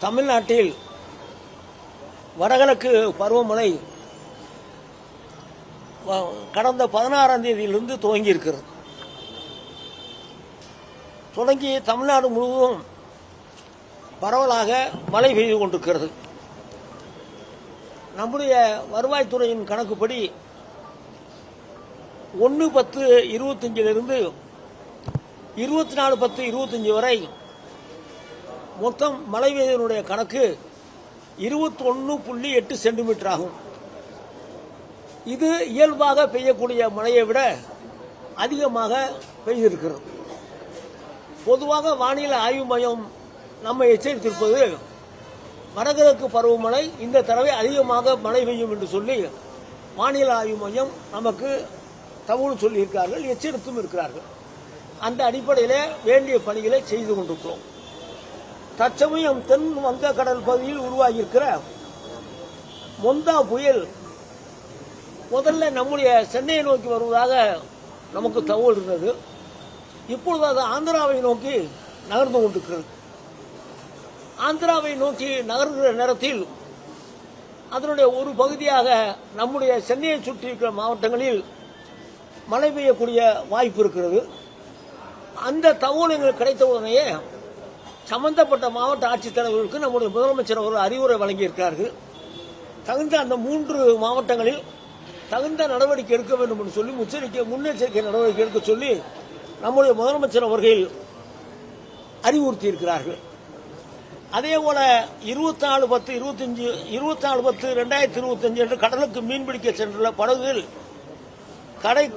தமிழ்நாட்டில் வடகிழக்கு பருவமழை கடந்த 16ஆம் தேதியிலிருந்து துவங்கி இருக்கிறது. தொடங்கி தமிழ்நாடு முழுவதும் பரவலாக மழை பெய்து கொண்டிருக்கிறது. நம்முடைய வருவாய்த்துறையின் கணக்குப்படி 1/10/25 24/10/25 வரை மொத்தம் மழை பெய்தனுடைய கணக்கு 21.8 சென்டிமீட்டர் ஆகும். இது இயல்பாக பெய்யக்கூடிய மழையை விட அதிகமாக பெய்திருக்கிறது. பொதுவாக வானிலை ஆய்வு மையம் நம்மை எச்சரித்திருப்பது வடகிழக்கு பருவமழை இந்த தடவை அதிகமாக மழை பெய்யும் என்று சொல்லி வானிலை ஆய்வு மையம் நமக்கு தகவல் சொல்லியிருக்கிறார்கள், எச்சரித்தும் இருக்கிறார்கள். அந்த அடிப்படையில் வேண்டிய பணிகளை செய்து கொண்டிருக்கிறோம். தற்சமயம் தென் வங்கக்கடல் பகுதியில் உருவாகியிருக்கிற மொந்தா புயல் முதல்ல நம்முடைய சென்னையை நோக்கி வருவதாக நமக்கு தகவல் இருந்தது. இப்பொழுது அது ஆந்திராவை நோக்கி நகர்ந்து கொண்டிருக்கிறது. ஆந்திராவை நோக்கி நகர்கிற நேரத்தில் அதனுடைய ஒரு பகுதியாக நம்முடைய சென்னையை சுற்றி இருக்கிற மாவட்டங்களில் மழை பெய்யக்கூடிய வாய்ப்பு இருக்கிறது. அந்த தகவல் எங்களுக்கு கிடைத்தவுடனேயே சம்பந்தப்பட்ட மாவட்ட ஆட்சித்தலைவர்களுக்கு நம்முடைய முதலமைச்சர் அவர்கள் அறிவுரை வழங்கியிருக்கிறார்கள். தகுந்த அந்த 3 மாவட்டங்களில் தகுந்த நடவடிக்கை எடுக்க வேண்டும் என்று சொல்லி முன்னெச்சரிக்கை நடவடிக்கை எடுக்க சொல்லி நம்முடைய முதலமைச்சர் அவர்கள் அறிவுறுத்தி இருக்கிறார்கள். அதேபோல 24/10/2025 என்று கடலுக்கு மீன்பிடிக்க சென்றுள்ள படகுகள்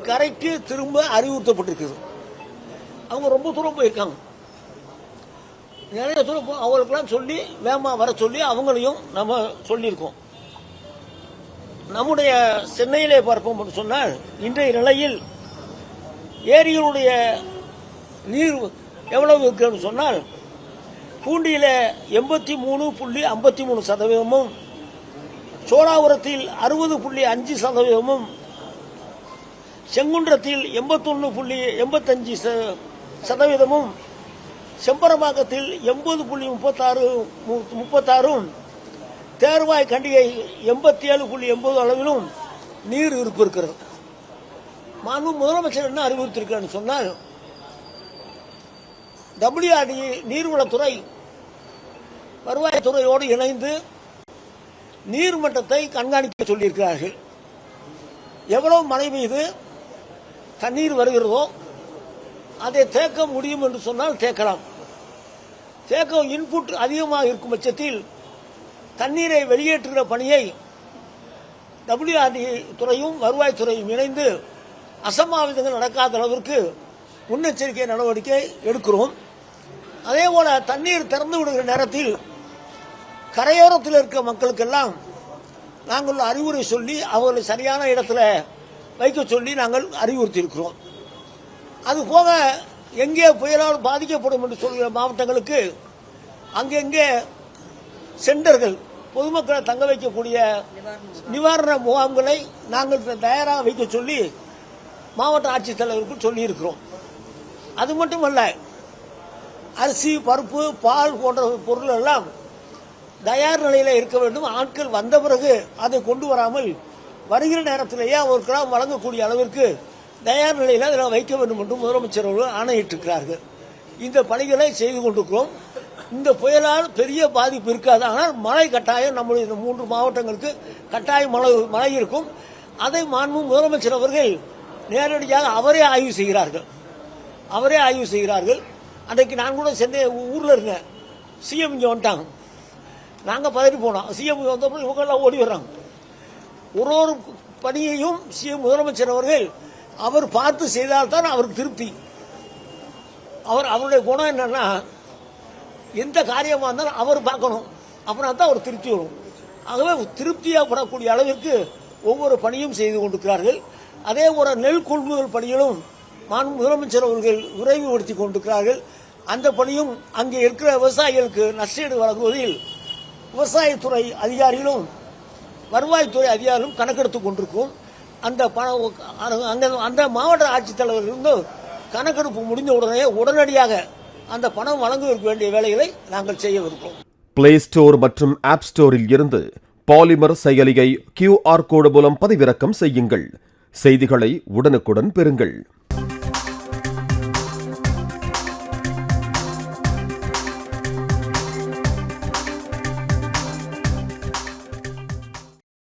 கரைக்கு திரும்ப அறிவுறுத்தப்பட்டிருக்கிறது. அவங்க ரொம்ப தூரம் போயிருக்காங்க. நிறைய தூரம் அவங்களுக்கெல்லாம் சொல்லி வேகமா வர சொல்லி அவங்களையும் நம்ம சொல்லியிருக்கோம். நம்முடைய சென்னையிலே பார்ப்போம் என்று சொன்னால் இன்றைய நிலையில் ஏரிகளுடைய நீர் எவ்வளவு இருக்குன்னு சொன்னால் பூண்டியில 83.53%, சோழாபுரத்தில் 60.5%, செங்குன்றத்தில் 81.85%, செம்பரம்பாக்கத்தில் 80.36%, தேர்வாய் கண்டிகை 87.80 அளவிலும் நீர் இருப்பு இருக்கிறது. மாண்பு முதலமைச்சர் என்ன அறிவுறுத்திருக்கிறார் சொன்னால், WRD நீர்வளத்துறை வருவாய்த்துறையோடு இணைந்து நீர்மட்டத்தை கண்காணிக்க சொல்லியிருக்கிறார்கள். எவ்வளவு மழை பெய்து தண்ணீர் வருகிறதோ அதை தேக்க முடியும் என்று சொன்னால் தேக்கலாம். தேக்கம் இன்புட் அதிகமாக இருக்கும் பட்சத்தில் தண்ணீரை வெளியேற்றுகிற பணியை WRD துறையும் வருவாய்த்துறையும் இணைந்து அசம்பாவிதங்கள் நடக்காத அளவிற்கு முன்னெச்சரிக்கை நடவடிக்கை எடுக்கிறோம். அதேபோல தண்ணீர் திறந்து விடுகிற நேரத்தில் கரையோரத்தில் இருக்கிற மக்களுக்கெல்லாம் நாங்கள் அறிவுரை சொல்லி அவர்களை சரியான இடத்துல வைக்க சொல்லி நாங்கள் அறிவுறுத்தி இருக்கிறோம். அதுபோக எங்கே புயலால் பாதிக்கப்படும் என்று சொல்கிற மாவட்டங்களுக்கு அங்கெங்கே சென்டர்கள் பொதுமக்களை தங்க வைக்கக்கூடிய நிவாரண முகாம்களை நாங்கள் தயாராக வைக்க சொல்லி மாவட்ட ஆட்சித்தலைவருக்கு சொல்லியிருக்கிறோம். அது மட்டுமல்ல, அரிசி, பருப்பு, பால் போன்ற பொருள் எல்லாம் தயார் நிலையில் இருக்க வேண்டும். ஆட்கள் வந்த பிறகு அதை கொண்டு வராமல் வருகிற நேரத்திலேயே அவர்களுக்கு வழங்கக்கூடிய அளவிற்கு தயார் நிலையில் அதில் வைக்க வேண்டும் என்று முதலமைச்சர் அவர்கள் ஆணையிட்டிருக்கிறார்கள். இந்த பணிகளை செய்து கொண்டிருக்கிறோம். இந்த புயலால் பெரிய பாதிப்பு இருக்காது. ஆனால் மழை கட்டாயம் நம்முடைய இந்த 3 மாவட்டங்களுக்கு கட்டாயம் மழை இருக்கும். அதை மாண்பு முதலமைச்சர் அவர்கள் நேரடியாக அவரே ஆய்வு செய்கிறார்கள். அன்றைக்கு நான் கூட சென்னை ஊரில் இருந்தேன். சிஎம் இங்கே வந்துட்டாங்க. நாங்கள் பதறி போனோம். சிஎம் வந்தப்போ இவங்கெல்லாம் ஓடி வர்றாங்க. ஒரு பணியையும் சிஎம் முதலமைச்சர் அவர்கள் அவர் பார்த்து செய்தால்தான் அவருக்கு திருப்தி. அவருடைய குணம் என்னன்னா, எந்த காரியமாக இருந்தாலும் அவர் பார்க்கணும், அப்புறம் தான் அவர் திருப்தி வரும். ஆகவே திருப்தியாகப்படக்கூடிய அளவிற்கு ஒவ்வொரு பணியும் செய்து கொண்டிருக்கிறார்கள். அதே போல நெல் கொள்முதல் பணிகளும் மாண்பு முதலமைச்சர் அவர்கள் விரைவுபடுத்திக் கொண்டிருக்கிறார்கள். அந்த பணியும் அங்கே இருக்கிற விவசாயிகளுக்கு நஷ்டஈடு வழங்குவதில் விவசாயத்துறை அதிகாரிகளும் வருவாய்த்துறை அதிகாரிகளும் கணக்கெடுத்துக் கொண்டிருக்கும். அந்த மாவட்ட ஆட்சித்தலைவர்கள் கணக்கெடுப்பு முடிந்த உடனடியாக அந்த பணம் வழங்குவதற்கு வேண்டிய வேலைகளை நாங்கள் செய்யவிருக்கிறோம். பிளே ஸ்டோர் மற்றும் ஆப் ஸ்டோரில் இருந்து பாலிமர் செயலியை QR கோடு மூலம் பதிவிறக்கம் செய்யுங்கள். செய்திகளை உடனுக்குடன் பெறுங்கள்.